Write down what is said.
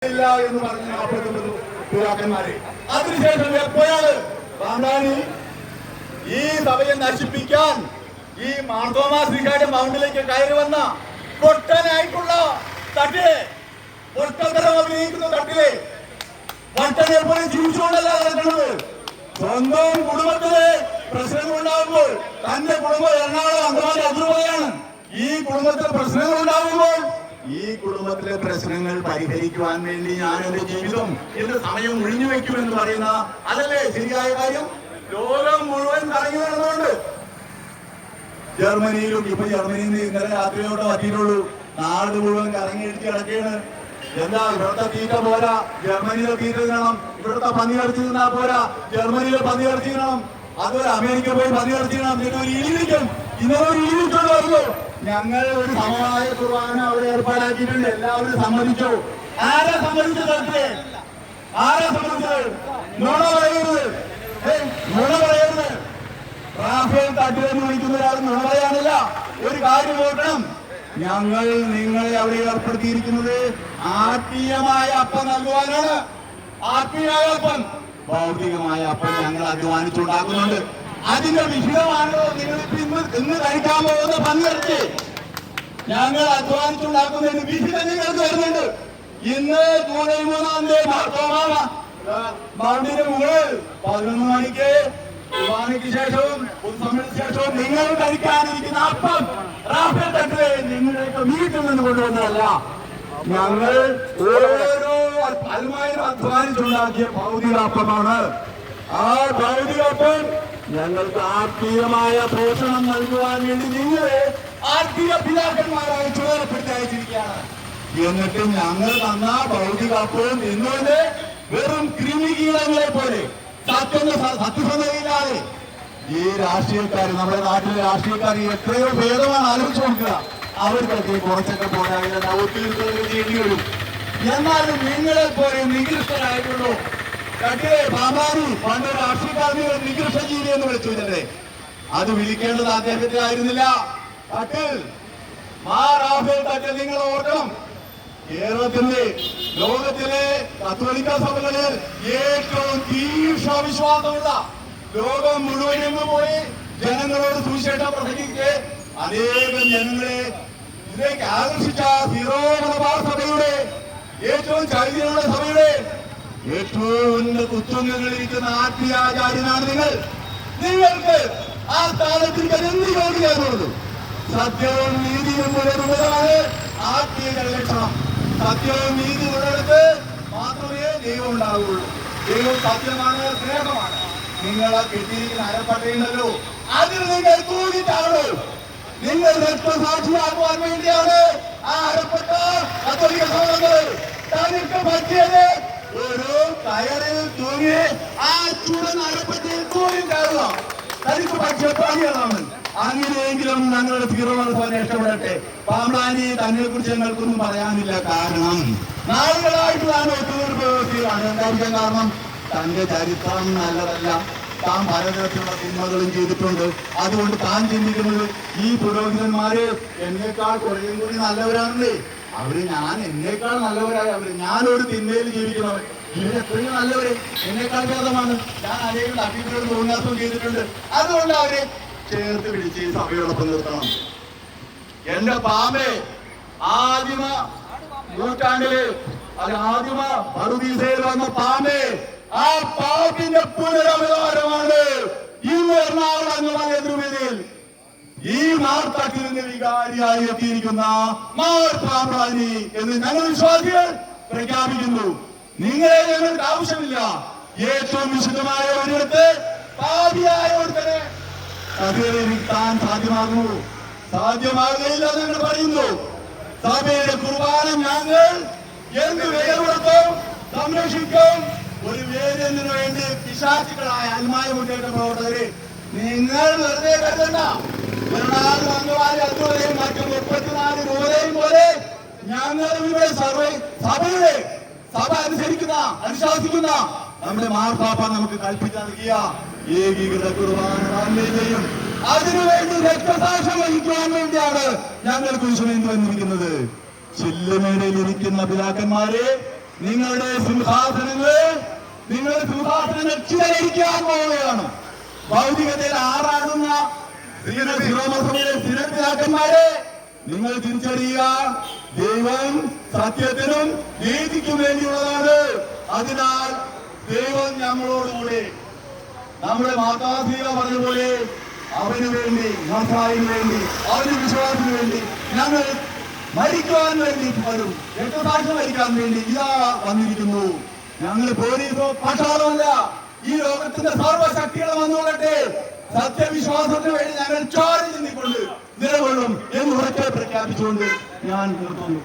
ഇല്ല എന്ന് പറഞ്ഞ 49 പിതാക്കന്മാരെ. അതിനുശേഷം എപ്പോഴാണ് പാമ്പാനി ഈ സഭയെ നശിപ്പിക്കാൻ ഈ മാർത്തോമാ ശ്രീകാര്യ മൗണ്ടിലേക്ക് കയറി വന്ന പൊട്ടനായിട്ടുള്ള തട്ടിലെ പൊട്ടത്തരം അഭിനയിക്കുന്ന തട്ടിലെ വട്ടനെ പോലെ ജീവിച്ചുകൊണ്ടല്ല നടക്കുന്നത്. സ്വന്തം കുടുംബത്തിലെ പ്രശ്നങ്ങൾ ഉണ്ടാകുമ്പോൾ തന്റെ കുടുംബം എറണാകുളം അന്തമാൻ അതിർവകയാണ്. ഈ കുടുംബത്തിൽ പ്രശ്നങ്ങൾ ഉണ്ടാകുമ്പോൾ ഈ കുടുംബത്തിലെ പ്രശ്നങ്ങൾ പരിഹരിക്കുവാൻ വേണ്ടി ഞാൻ എന്റെ ജീവിതം എന്റെ സമയം ഒഴിഞ്ഞു വെക്കുമെന്ന് പറയുന്ന അതല്ലേ ശരിയായ കാര്യം? ലോകം മുഴുവൻ കറങ്ങി നടന്നുകൊണ്ട് ജർമ്മനിയിലും ഇപ്പൊ ജർമ്മനിയിൽ നിന്ന് ഇന്നലെ രാത്രിയോടെ പറ്റിയിട്ടുള്ളൂ. നാട് മുഴുവൻ കറങ്ങിയിടിച്ച് കിടക്കുകയാണ്. എന്താ ഇവിടുത്തെ തീറ്റ പോരാ, ജർമ്മനിയിലെ തീറ്റ തിന്നണം. ഇവിടുത്തെ പന്നി ഇറച്ചി തിന്നാ പോരാ, ജർമ്മനിയിലെ പന്നി ഇറച്ചി തിന്നണം. അതുപോലെ അമേരിക്ക പോയി പന്നി ഇറച്ചി തിന്നണം. ഒരു ഇടിവിക്കും ഇന്നലെ ഒരു ഇടിവിച്ചോണ്ട് വരുന്നു. ഞങ്ങൾ ഒരു സമവായ കുർബാന അവിടെ ഏർപ്പാടാക്കിയിട്ടുണ്ട്. എല്ലാവരും സമ്മതിച്ചു. ആരാ സമ്മതിച്ചത്? ആരാ സമ്മതിച്ചത്? നുണ പറയരുത്, നുണ പറയരുത്. റാഫേൽ തട്ടിലെന്ന് വിളിക്കുന്ന ഒരാൾ നുണ പറയാനില്ല. ഒരു കാര്യം ഓർക്കണം, ഞങ്ങൾ നിങ്ങളെ അവിടെ ഏർപ്പെടുത്തിയിരിക്കുന്നത് ആത്മീയമായ അപ്പം നൽകുവാനാണ്. ആത്മീയമായ അപ്പം, ഭൗതികമായ അപ്പം ഞങ്ങൾ അധ്വാനിച്ചുണ്ടാക്കുന്നുണ്ട്. അതിന്റെ വിഹിതമാണോ നിങ്ങൾ ഇന്ന് കഴിക്കാൻ പോകുന്ന പന്നിറച്ചി? ഞങ്ങൾ അധ്വാനിച്ചുണ്ടാക്കുന്നതിന് വിഹിതം നിങ്ങൾക്ക് വരുന്നുണ്ട്. ഇന്ന് ജൂലൈ 3-ാം തീയതി മൗണ്ടിന്റെ മുകളിൽ 11 മണിക്ക് കുർബാനയ്ക്ക് ശേഷവും പൊതുസമ്മേളനത്തിന് ശേഷവും നിങ്ങൾ കഴിക്കാനിരിക്കുന്ന അപ്പം റാഫേൽ തട്ടിലെ നിങ്ങളുടെയൊക്കെ വീട്ടിൽ നിന്ന് കൊണ്ടുവന്നതല്ല. ഞങ്ങൾ ഓരോ അൽമാരും അധ്വാനിച്ചുണ്ടാക്കിയ ഭൗതിക അപ്പമാണ്. ആ ഭൗതിക അപ്പം ഞങ്ങൾക്ക് ആത്മീയമായ പോഷണം നൽകുവാൻ വേണ്ടി നിങ്ങളെ ആത്മീയ പിതാക്കന്മാരായി ചുമതലപ്പെടുത്തി അയച്ചിരിക്കുകയാണ്. എന്നിട്ട് ഞങ്ങൾ തന്ന ഭൗതിക അപ്പവും നിന്നുകൊണ്ട് വെറും കൃമികീടങ്ങളെ പോലെ സത്യസന്ധതയില്ലാതെ ഈ രാഷ്ട്രീയക്കാർ, നമ്മുടെ നാട്ടിലെ രാഷ്ട്രീയക്കാർ എത്രയോ ഭേദമാണ് ആലോചിച്ചു നോക്കുക. അവർക്കൊക്കെ കുറച്ചൊക്കെ പോരാതെ ചെയ്യേണ്ടി വരും. എന്നാലും നിങ്ങളെ പോലെ നികൃഷ്ടരായിട്ടുള്ളൂ. കട്ടിലെ പാമ്പാനി പണ്ട് രാഷ്ട്രീയക്കാർ നികൃഷ്ട ജീവി എന്ന് വിളിച്ചില്ലേ? അത് വിളിക്കേണ്ടത് അദ്ദേഹത്തെ ആയിരുന്നില്ല. തട്ടിൽ റാഫേൽ തട്ടിൽ നിങ്ങൾ ഓർക്കണം, കേരളത്തിന്റെ ലോകത്തിലെ കത്തോലിക്ക സഭകളിൽ ഏറ്റവും തീക്ഷണ വിശ്വാസമുള്ള, ലോകം മുഴുവനും പോയി ജനങ്ങളോട് സുവിശേഷം പ്രസംഗിച്ച് അനേകം ജനങ്ങളെ ഇതിലേക്ക് ആകർഷിച്ച സീറോ മലബാർ സഭയുടെ ഏറ്റവും ചൈതന്യമുള്ള സഭയുടെ ഏറ്റവും ഉത്തുംഗങ്ങളിരിക്കുന്ന ആത്മീയാചാര്യനാണ് നിങ്ങൾ. നിങ്ങൾക്ക് ആ സ്ഥാനത്തിൽ എന്ത് യോഗ്യതയുള്ളൂ? സത്യവും നീതിയും പുലരുന്നതാണ് ആത്മീയതയുടെ ലക്ഷണം. സത്യവും നീതി ഉള്ളിടത്ത് മാത്രമേ ദൈവം ഉണ്ടാവുകയുള്ളൂ. ദൈവം സത്യമാണ്, സ്നേഹമാണ്. നിങ്ങളെ കെട്ടിയിരിക്കുന്ന അരപ്പട്ടയുണ്ടല്ലോ, അതിൽ നിങ്ങൾ തൂങ്ങിട്ടാണ്. നിങ്ങൾ രക്തസാക്ഷിയാക്കുവാൻ വേണ്ടിയാണ് ആ അരപ്പട്ട കത്തോലിക്ക സഭകൾ. തനിക്ക് പറ്റിയത് ഒരു കയറിൽ തൂങ്ങി ആ ചൂടൻ അരപ്പട്ടയിൽ തൂങ്ങി കയറുക. തനിക്ക് പറ്റിയ പണികളാണ്. അങ്ങനെയെങ്കിലും ഞങ്ങളുടെ തീർമാനം രക്ഷപ്പെടട്ടെ. പാമ്പാനി തന്നെ കുറിച്ച് ഞങ്ങൾക്കൊന്നും പറയാനില്ല. കാരണം നാളുകളായിട്ടുള്ള ഒത്തുതീർപ്പ് വ്യവസ്ഥയിലാണ്. എന്തായിരിക്കും കാരണം? തന്റെ ചരിത്രം നല്ലതല്ല. താൻ പലതരത്തിലുള്ള സിനിമകളും ചെയ്തിട്ടുണ്ട്. അതുകൊണ്ട് താൻ ചിന്തിക്കുന്നത് ഈ പുരോഹിതന്മാര് എന്നേക്കാൾ കുറേയും കൂടി നല്ലവരാണല്ലേ. ഞാൻ എന്നേക്കാൾ നല്ലവരായ അവര്, ഞാനൊരു തിന്മയിൽ ജീവിക്കുന്നവൻ, ഇവരെത്രയും നല്ലവര്, എന്നേക്കാൾ ഭേദമാണ്. ഞാൻ അനേകം അഭിപ്രായം തോന്നാസം ചെയ്തിട്ടുണ്ട്. അതുകൊണ്ട് അവരെ ചേർത്ത് പിടിച്ച് സഭയോടൊപ്പം നിർത്തണം. എന്റെ പാമ്പെ ആദിമ നൂറ്റാണ്ടില് ആദിമ പറുദീസയിൽ വന്ന പാമ്പെ, ആ പാമ്പിന്റെ പുനരവതാരമാണ് ഇന്ന് എറണാകുളം എതിർവേദിയിൽ ഈ മാർത്തട്ടിൽ നിന്ന് വികാരിയായി എത്തിയിരിക്കുന്ന മാർ പാമ്പാനി എന്ന് ഞങ്ങൾ വിശ്വാസികൾ പ്രഖ്യാപിക്കുന്നു. നിങ്ങളെ ഞങ്ങൾക്ക് ആവശ്യമില്ല. ഏറ്റവും വിശുദ്ധമായ ഒരിടത്ത് പാപിയായ ഒരുത്തനെ സഭയിലിരിക്കാൻ സാധ്യമാകുമോ? സാധ്യമാകുകയില്ല. ഞങ്ങൾ പറയുന്നു, സഭയുടെ കുർബാന ഞങ്ങൾ എന്ത് വേർപെടുത്തും, സംരക്ഷിക്കും. ഒരു വേദനു വേണ്ടി പിശാചുക്കളായ അൽമായ മുന്നേറ്റ പ്രവർത്തകരെ നിങ്ങൾ വെറുതെ കരുതണ്ട. എറണാകുളം അംഗവാലി അതുപോലെയും മറ്റു 34 രൂപയും പോലെ ഞങ്ങൾ ഇവിടെ സഭയുടെ സഭ അനുശാസിക്കുന്ന നമ്മുടെ മാർപ്പാപ്പ നമുക്ക് കൽപ്പിച്ചു നൽകിയ ഏകീകൃത കുർബാന ചെയ്യും. അതിനുവേണ്ടി രക്തസാക്ഷ്യം വഹിക്കുവാൻ വേണ്ടിയാണ് ഞങ്ങൾ കുരിശുമേന്തി വന്നിരിക്കുന്നത്. ചില്ലുമേടയിൽ ഇരിക്കുന്ന പിതാക്കന്മാരെ നിങ്ങളുടെ സിംഹാസനങ്ങൾ ചിതറിക്കാൻ പോവുകയാണ്. ഭൗതികതയിൽ ആറാടുന്ന ശിരോമസഭയിലെ സ്ഥിരത്തിലാക്കന്മാരെ നിങ്ങൾ തിരിച്ചറിയുക. ദൈവം സത്യത്തിനും നീതിക്കും വേണ്ടിയുള്ളതാണ്. അതിനാൽ ദൈവം നമ്മളോടുകൂടെ നമ്മുടെ മാതാശ്രീക പറഞ്ഞതുപോലെ അവന് വേണ്ടി, മസായിന് വേണ്ടി, അവന് വിശ്വാസത്തിന് വേണ്ടി ഞങ്ങൾ മരിക്കാൻ വേണ്ടി വരും. രക്തസാക്ഷ്യം മരിക്കാൻ വേണ്ടി ഇതാ വന്നിരിക്കുന്നു. ഞങ്ങൾ പോലീസോ പട്ടാളമല്ല. ഈ ലോകത്തിന്റെ സർവ്വശക്തികളെ വന്നുകൊള്ളട്ടെ. സത്യവിശ്വാസത്തിന് വേണ്ടി ഞങ്ങൾ ചോര ചിന്തിക്കൊണ്ട് നിലകൊള്ളും എന്ന് ഉറക്കെ പ്രഖ്യാപിച്ചുകൊണ്ട് ഞാൻ നിർത്തുന്നു.